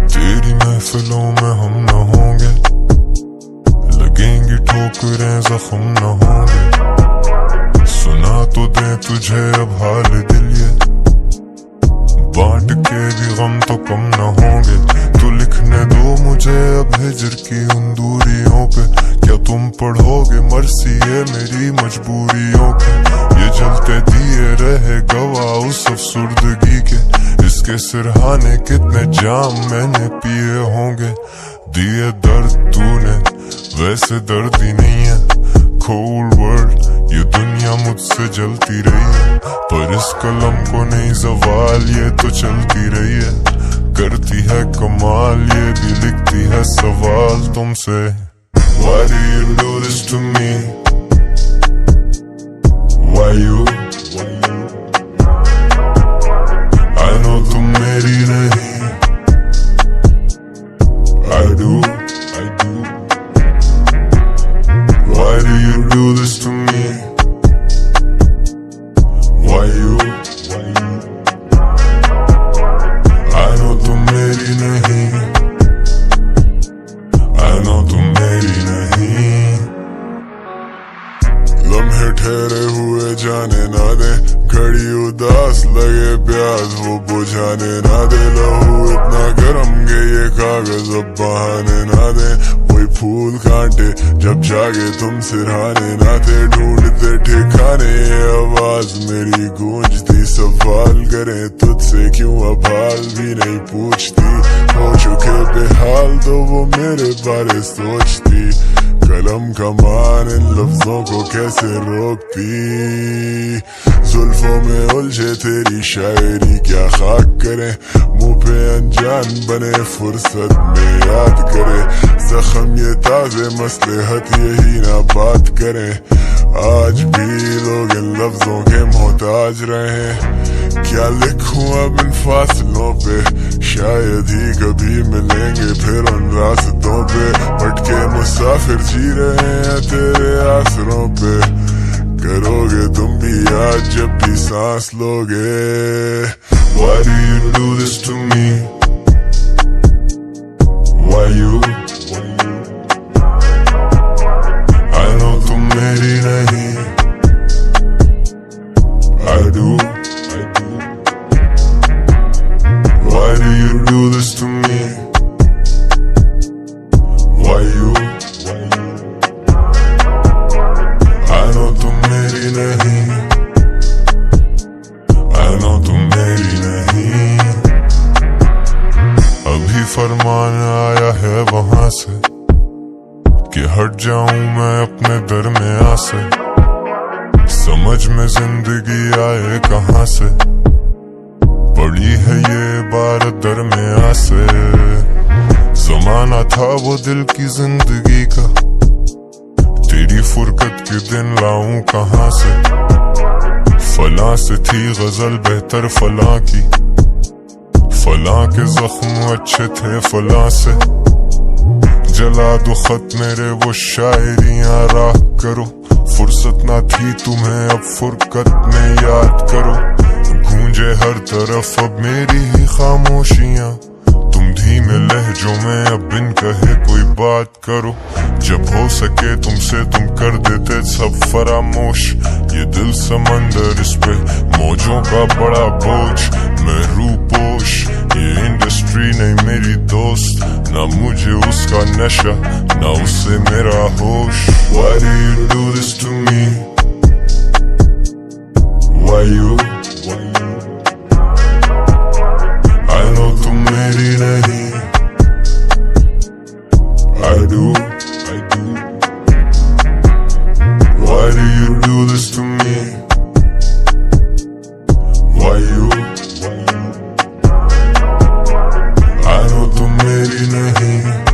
तेरी महफिलों में हम न होंगे, लगेंगी ठोकरें जख्म न होंगे। सुना तो दे तुझे अब हाल दिल ये, बांट के भी गम तो कम न होंगे। तू लिखने दो मुझे अब हिजर की उन दूरियों पे, क्या तुम पढ़ोगे मर्सी है मेरी मजबूरियों के। ये जलते दिए रहे गवाह उस अफसुर्दगी के, इसके सिरहाने कितने जाम मैंने पिए होंगे। दिए दर्द तूने वैसे दर्द ही नहीं है, कोल्ड वर्ल्ड ये दुनिया मुझसे जलती रही है, पर इस कलम को नहीं ज़वाल ये तो चलती रही है। करती है कमाल ये भी लिखती है सवाल तुमसे। Why do you do this to me? Why you? I know तुम मेरी नहीं, I do. Why do you do this to me? Why you? I know तुम मेरी नहीं, I know तुम मेरी नहीं। लम्हे ठहरे हुए जाने ना दे, घड़ी उदास लगे प्यास वो बुझाने ना दे। लहू इतना गरम के ये कागज अब बहाने ना दे, वही फूल कांटे जब जागे तुम सिरहाने ना थे। ढूंढते ठिकाने ये आवाज मेरी गूंजती, सवाल करें तुझसे क्यों अब हाल भी नहीं पूछती। हो चुके बेहाल तो वो मेरे बारे सोचती, कलम का मान इन लफ्जों को कैसे रोकती। जुल्फों में उलझे तेरी शायरी क्या खाक करे, मुंह पे अनजान बने फुर्सत में याद करे। जख्म ये ताजे मसलहत यही ना बात करें, आज भी लोग इन लफ्जों के मोहताज रहे। क्या लिखूं अब इन फासलों पे, शायद ही कभी मिलेंगे फिर उन रास्तों पे। भटके मुसाफिर जी रहे हैं तेरे आसरों पे, करोगे तुम भी आज जब भी सांस लोगे। Why do you do this to me? Why you? I know तुम मेरी नहीं, I do. Why do you do this to me? Why you? I know तुम मेरी नहीं, I know तुम मेरी नहीं। अभी फरमान आया है वहां से कि हट जाऊं मैं अपने दरमियां से। समझ में जिंदगी आए कहां से, पड़ी है ये इबारत दरमियां से। जमाना था वो दिल की जिंदगी का, तेरी फुरकत के दिन लाऊं कहां से। फलां से थी गजल बेहतर फलां की, फलां के जख्म अच्छे थे फलां से। जला दो खत मेरे वो शायरियां राह करो, फुर्सत ना थी तुम्हें अब फुरकत में याद करो। गूंजे हर तरफ अब मेरी ही खामोशियां, तुम धीमे लहजों में अब बिन कहे कोई बात करो। जब हो सके तुमसे तुम कर देते सब फरामोश, ये दिल समंदर इस पे मौजों का बड़ा बोझ। मैं रूपोश ये इंडस्ट्री नहीं मेरी दोस्त, ना मुझे उसका नशा ना उससे मेरा होश। Why do you do this to me? Why you? I know तुम मेरी नहीं, I do. Why do you do this to me? Why you? I know तुम मेरी नहीं।